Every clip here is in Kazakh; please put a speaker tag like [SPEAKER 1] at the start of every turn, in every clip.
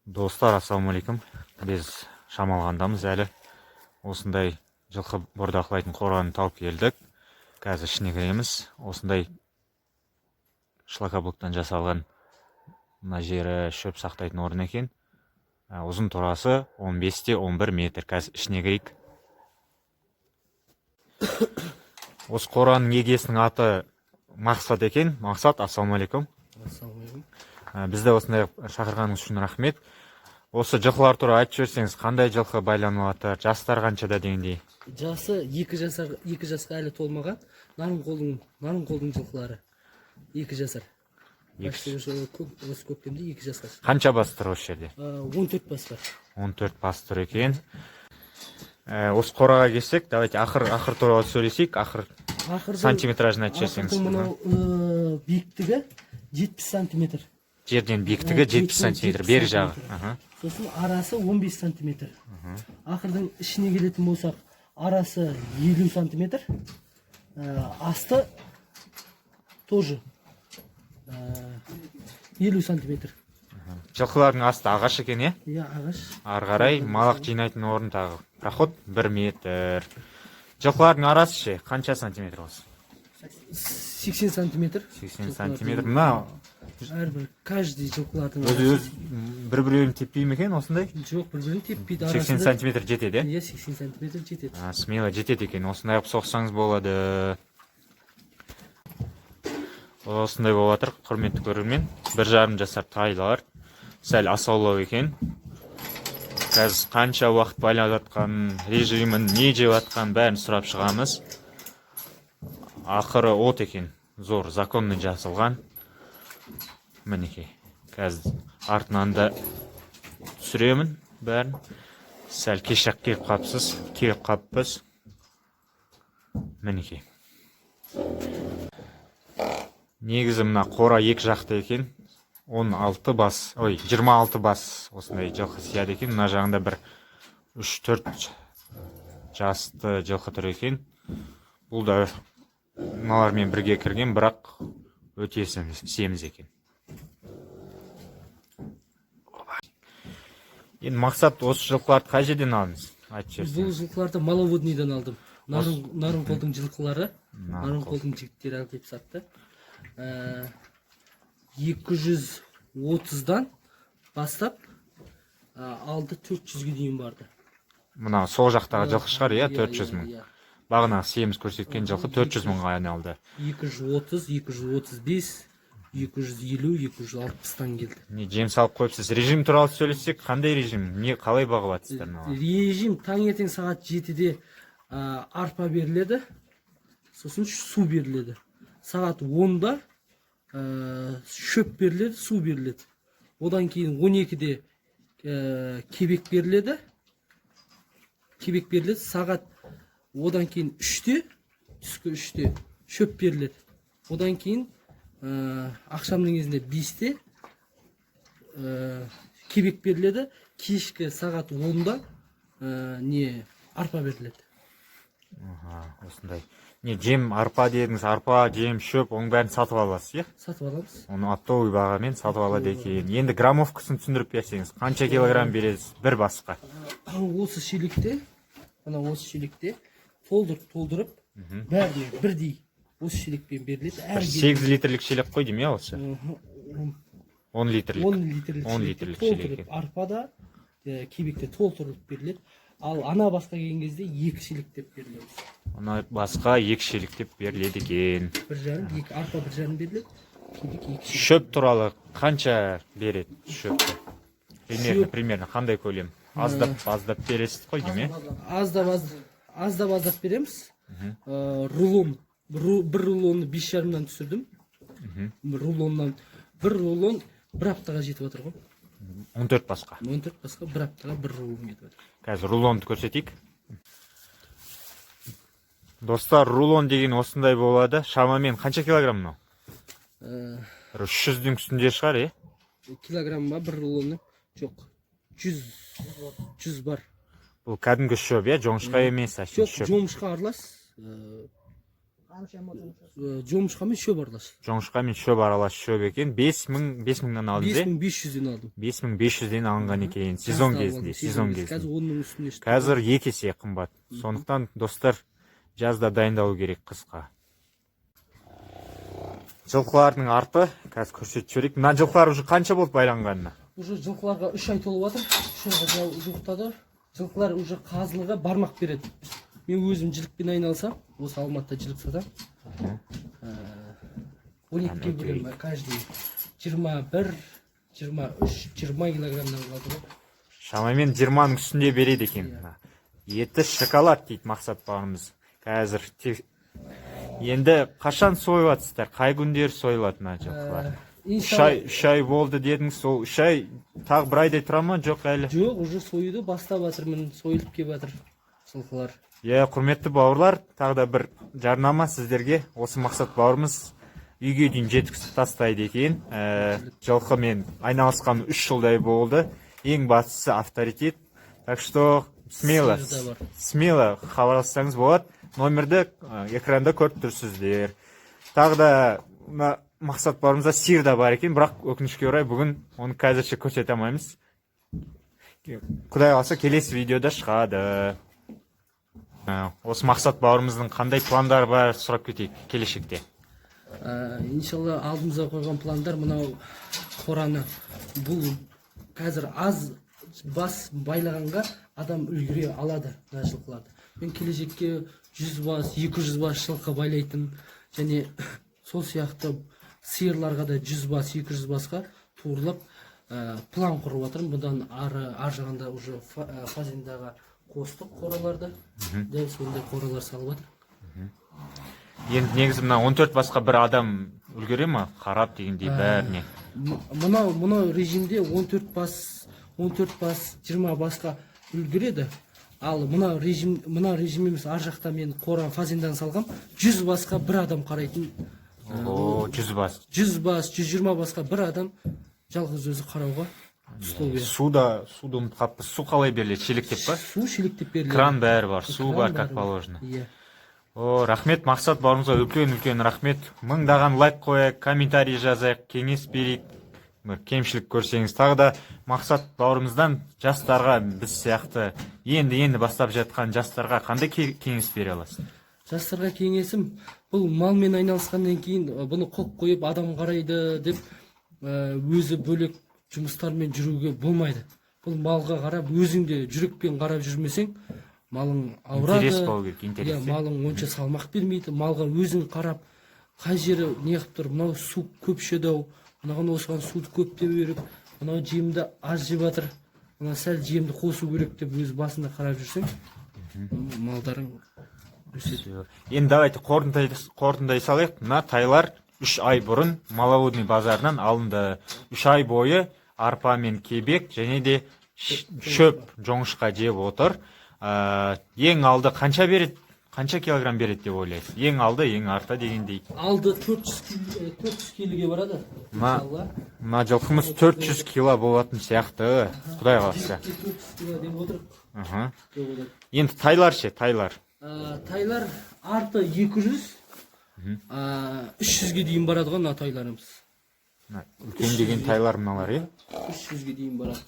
[SPEAKER 1] Достар, ассалаумалейкум. Біз шамалғандамыз әлі. Осындай жылқы бордақылайтын қораны тауып келдік. Қазір ішіне кіреміз. Осындай шлакоблоктан жасалған мына жері шөп сақтайтын орын екен. Ұзын турасы 15-те 11 метр. Қазір ішіне кірейік. Осы қораның егесінің аты Мақсат екен. Мақсат, ассалаумалейкум.
[SPEAKER 2] Ассалаумалейкум.
[SPEAKER 1] Бізді осындай шақырғаныңыз үшін рахмет. Осы жылқылар туралы айтып жіберсеңіз, қандай жылқы байланып жатыр, жастар қаншада дегендей?
[SPEAKER 2] Жасы 2 жасқа әлі толмаған. Нарынқолдың жылқылары 2 жасар. Осы көктемде 2 жасқа шықты.
[SPEAKER 1] Қанша бас тұр осы жерде?
[SPEAKER 2] 14 бас бар.
[SPEAKER 1] 14 бас тұр екен. Осы қораға келсек, давайте ақыр туралы сөйлесейік. Ақыр сантиметражын айтып жіберсеңіз.
[SPEAKER 2] Мынау биіктігі 70 сантиметр.
[SPEAKER 1] Жерден биіктігі 70 сантиметр, бер жағы.
[SPEAKER 2] Сосын арасы 15 сантиметр. Ақырдың ішіне келетін болсақ, арасы 50 сантиметр. Асты тоже 50 сантиметр.
[SPEAKER 1] Жылқылардың асты ағаш екен, е?
[SPEAKER 2] Иә, ағаш.
[SPEAKER 1] Ары қарай малақ жинайтын орын тағы. Проход 1 метр. Жылқылардың арасы ше, қанша сантиметр осы?
[SPEAKER 2] 80 сантиметр.
[SPEAKER 1] 80 сантиметр. Мына
[SPEAKER 2] Әрбір каждый жылқылардың
[SPEAKER 1] өз бір-біреуін теппей ме екен осындай?
[SPEAKER 2] Жоқ, бір-бірін теппейді.
[SPEAKER 1] 80 сантиметр жетеді,
[SPEAKER 2] Иә, 80 сантиметр жетеді.
[SPEAKER 1] Смело жетеді екен. Осындай соқсаңыз болады. Осындай болып жатыр, құрметті көрермен. 1,5 жасар тайлар. Сәл асаулау екен. Қазір қанша уақыт байлап жатқанын, режимін, не жеп жатқанын бәрін сұрап шығамыз. Ақыры от екен. Зор, законный жасалған. Мінекей. Қазір артынан да түсіремін бәрін. Сәл кешек келіп қаппыз. Мінекей. Негізі мына қора екі жақты екен. 26 бас осындай жылқы сияды екен. Мына жағында бір 3-4 жасты жылқы тұр екен. Бұл да мыналармен бірге кірген, бірақ өте семіз екен. Енді Мақсат, осы жылқыларды қай жерден алдыңыз?
[SPEAKER 2] Бұл жылқыларды Маловодныйдан алдым. Нарынқолдың жылқылары, Нарынқолдың жігіттері алып сатты. 230-дан бастап алды 400-ге дейін барды.
[SPEAKER 1] Мына сол жақтағы жылқы шығар, иә, 400 мың. Бағанағы семіз көрсеткен жылқы 400 мыңға айналды.
[SPEAKER 2] 230, 235, 250, 260-тан келді.
[SPEAKER 1] Жем салып қойыпсыз. Режим туралы сөйлесек, қандай режим? Қалай бағып жатсыздар?
[SPEAKER 2] Режим таңертең сағат 7-де арпа беріледі, сосын су беріледі. Сағат 10-да шөп беріледі, су беріледі. Одан кейін 12-де кебек беріледі. Сағат одан кейін 3-те, түскі 3-те шөп беріледі. Одан кейін ақшамның кезінде 5-те кебек беріледі. Кешкі сағат 10-да арпа беріледі.
[SPEAKER 1] Осындай. Жем, арпа дедіңіз, арпа, жем, шөп, оның бәрін сатып аласыз, е?
[SPEAKER 2] Сатып аламыз.
[SPEAKER 1] Оны оптовый бағамен сатып алады екен. Енді граммовкасын түсіндіріп берсеңіз, қанша килограмм бересіз бір басқа?
[SPEAKER 2] Осы шелекте толдырып, бәріне бірдей осы шелекпен беріледі.
[SPEAKER 1] 8 литрлік шелек қой дейм, е, осы? 10 литрлік.
[SPEAKER 2] 10 литрлік шелек. Арпада, кебекте толтырылып беріледі. Ал ана басқа келген кезде 2 шелектеп беріледі.
[SPEAKER 1] Ана басқа 2 шелектеп беріледі екен.
[SPEAKER 2] 1,5, арпа 1,5 беріледі. Кебек 2 шелек.
[SPEAKER 1] Шөп туралы қанша береді шөпті? Примерно қандай көлем? Аздап бересіз қой дейм, е?
[SPEAKER 2] Аздап береміз. Рулон. Бір рулонны 5,5-дан түсірдім. Бір рулон бір аптаға жетіп отыр ғой.
[SPEAKER 1] 14 басқа.
[SPEAKER 2] 14 басқа бір аптаға бір рулон кетіп отыр.
[SPEAKER 1] Қазір рулонды көрсетейік. Достар, рулон деген осындай болады. Шамамен қанша килограмм мынау? 300-дің үстінде шығар, е?
[SPEAKER 2] Килограмма бір рулонның? Жоқ. 100 бар.
[SPEAKER 1] Бұл кәдімгі шөп, е? Жоңышқа емес, шөп.
[SPEAKER 2] Жоңышқа аралас. Жоңышқа мен шөп аралас.
[SPEAKER 1] Жоңышқа мен шөп аралас шөп екен. 5000-нан алдыңыз,
[SPEAKER 2] 5500-ден алдым.
[SPEAKER 1] 5500-ден алынған екен сезон кезінде.
[SPEAKER 2] Қазір 10-ның үстінде.
[SPEAKER 1] Қазір 2 есе қымбат. Сондықтан достар жазда дайындалу керек қысқа. Жылқылардың арты қазір көрсетіп жіберейік. Мына жылқылар уже қанша болды байланғанына?
[SPEAKER 2] Уже жылқыларға 3 ай толып жатыр. 3 айға жуықтады. Жылқылар уже қазылыға бармақ береді. Мен өзім жілікпен айналсам, осы Алматыда жілік сатам. 12-ге бөлем каждый 21, 23, 20 килограммдан қалады.
[SPEAKER 1] Шамамен 20-ның үстінде береді екен. Еті шоколад дейді мақсат бағымыз. Қазір енді қашан сойылатсыздар? Қай күндер сойылады мына жылқылар? 3 ай болды дедіңіз, сол 3 ай тағы бір айдай тұра ма, жоқ әлі?
[SPEAKER 2] Жоқ, уже сойуды бастап жатырмын, сойылып келіп жатыр жылқылар.
[SPEAKER 1] Құрметті бауырлар, тағы да бір жарнама сіздерге. Осы мақсат бауырымыз үйге дейін жеткізіп тастайды екен. Жылқымен айналысқан 3 жылдай болды. Ең бастысы авторитет. Так что смело хабарлассаңыз болады. Номерді экранда көріп тұрсыздар. Тағы да мақсат бауырымызда сиыр да бар екен, бірақ өкінішке орай бүгін оны қазірше көрсете алмаймыз. Құдай қаласа келесі видеода шығады. Осы мақсат бауырымыздың қандай пландары бар сұрап кетейік келешекте.
[SPEAKER 2] Иншалла алдымызға қойған пландар мынау қораны. Бұл қазір аз бас байлағанға адам үлгіре алады мына жылқыларды. Мен келешекке 100 бас, 200 бас жылқы байлайтын, және сол сияқты сиырларға да 100 бас, 200 басқа туырлап план құрып жатырмын. Бұдан ар жағында уже фазендаға қостық қораларды. Дәл сондай қоралар салып жатыр.
[SPEAKER 1] Енді негізі мына 14 басқа бір адам үлгере ма? Қарап дегендей бәріне.
[SPEAKER 2] Мынау режимде 14 бас, 20 басқа үлгереді. Ал мына режим емес, ар жақта мен қора фазендан салғам, 100 басқа бір адам қарайтын.
[SPEAKER 1] 100 бас.
[SPEAKER 2] 100 бас, 120 басқа бір адам жалғыз өзі қарауға стол береді.
[SPEAKER 1] Суды ұмытып қаппыз. Су қалай беріледі? Шелектеп па?
[SPEAKER 2] Су шелектеп беріледі.
[SPEAKER 1] Кран бәрі бар, су бар, как положено. Рахмет, мақсат бауырымызға үлкен рахмет. Мыңдаған лайк қояйық, комментарий жазайық, кеңес берейік. Кемшілік көрсеңіз, тағы да мақсат бауырымыздан жастарға, біз сияқты енді бастап жатқан жастарға қандай кеңес бере аласыз?
[SPEAKER 2] Жастарға кеңесім, бұл малмен айналысқаннан кейін бұны қоп қойып адам қарайды деп өзі бөлек жұмыстармен жүруге болмайды. Бұл малға қарап, өзіңде жүрекпен қарап жүрмесең, малың ауырады.
[SPEAKER 1] Интерес болу керек, интерес.
[SPEAKER 2] Малың онша салмақ бермейді. Малға өзің қарап, қай жері неғып тұр, мынау су көп ішеді-ау, мынаған осыған суды көп деп беріп, мынау жемді аз жеп жатыр, мына сәл жемді қосу керек деп өз басында қарап жүрсең, малдарың өседі.
[SPEAKER 1] Енді давайте қорытындай салайық. Мына тайлар 3 ай бұрын Маловодный базарынан алынды. 3 ай бойы арпа мен кебек және де шөп жоңышқа жеп отыр. Ең алды қанша береді? Қанша килограмм береді деп ойлайсыз? Ең алды, ең арта дегендей.
[SPEAKER 2] Алды 400 келіге барады.
[SPEAKER 1] Мына жылқымыз 400 кило болатын сияқты. Құдай қаласа.
[SPEAKER 2] 400 кило деп отырып.
[SPEAKER 1] Енді тайлар ше, тайлар.
[SPEAKER 2] Тайлар арты 200, 300-ге дейін барады ғой мына тайларымыз.
[SPEAKER 1] Үлкен деген тайлар мыналар,
[SPEAKER 2] 300-ге дейін барады.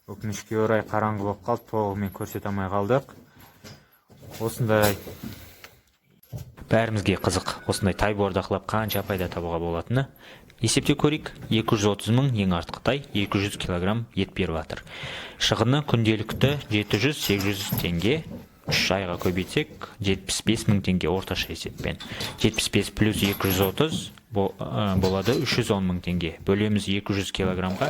[SPEAKER 1] Өкінішке орай қараңғы болып қалды, толығымен көрсете алмай қалдық. Осындай бәрімізге қызық, осындай тай бордақылап қанша пайда табуға болатыны. Есепте көрейік, 230 мың ең артқы тай, 200 килограмм ет беріп жатыр. Шығыны күнделікті 700-800 теңге, 3 айға көбейтсек 75 мың теңге орташа есеппен. 75 плюс 230 болады 310 мың теңге. Бөлеміз 200 килограммға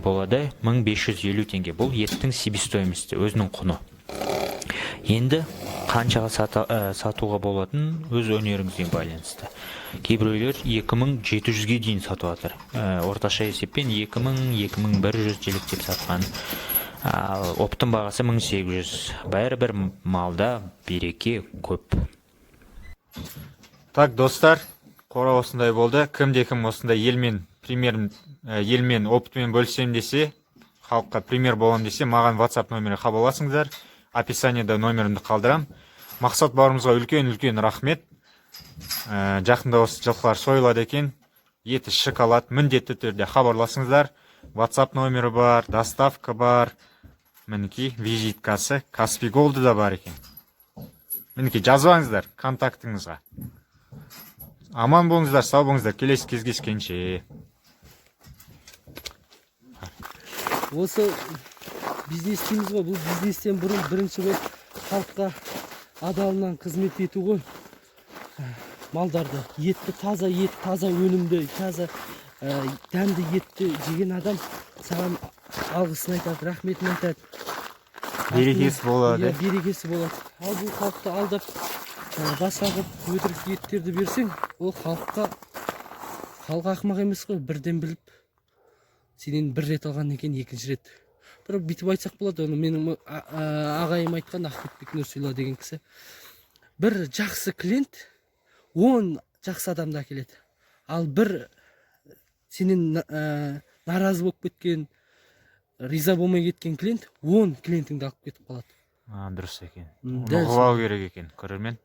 [SPEAKER 1] болады 1550 теңге. Бұл еттің себестоимости, өзінің құны. Енді қаншаға сатуға болатын өз өнеріңізбен байланысты. Кейбіреулер 2700-ге дейін сатып жатыр. Орташа есеппен 2000-2100 жіліктеп сатқан. Оптың бағасы 1800. Бәрібір малда береке көп. Так, достар, қора осындай болды. Кімде-кім осындай елмен опытымен бөлсем десе, халыққа пример болам десе, маған WhatsApp номері хабарласыңыздар. Описаниеда номерімді қалдырам. Мақсат бауырымызға үлкен рахмет. жақында осы жылқылар сойылады екен, еті шоколад, міндетті түрде хабарласыңыздар. WhatsApp номері бар, доставка бар, мінекей визиткасы, Каспий Голды да бар екен. Мінекей жазбаңыздар контактыңызға. Аман болыңыздар, сау болыңыздар, келесі кездескенше.
[SPEAKER 2] Осы бизнес дейміз ғой, бұл бизнестен бұрын бірінші болып халыққа адалынан қызмет ету ғой. Малдарды, етті, таза өнімді, таза дәмді етті жеген адам саған алғысын айтады, рахметін айтады.
[SPEAKER 1] Берекесі болады.
[SPEAKER 2] Берекесі болады. Ал бұл халықты алдап, басқа қылып өтірік еттерді берсең, ол халық ақымақ емес қой, бірден біліп, сенен бір рет алған екен, екінші рет. Бір бүйтіп айтсақ болады, оны менің ағайым айтқан, Ахметбек Нұрсила деген кісі. Бір жақсы клиент 10 жақсы адамды әкеледі. Ал бір сенен наразы болып кеткен, риза болмай кеткен клиент 10 клиентіңді алып кетіп қалады.
[SPEAKER 1] Дұрыс екен. Оны ұғып алу керек екен, көрермен.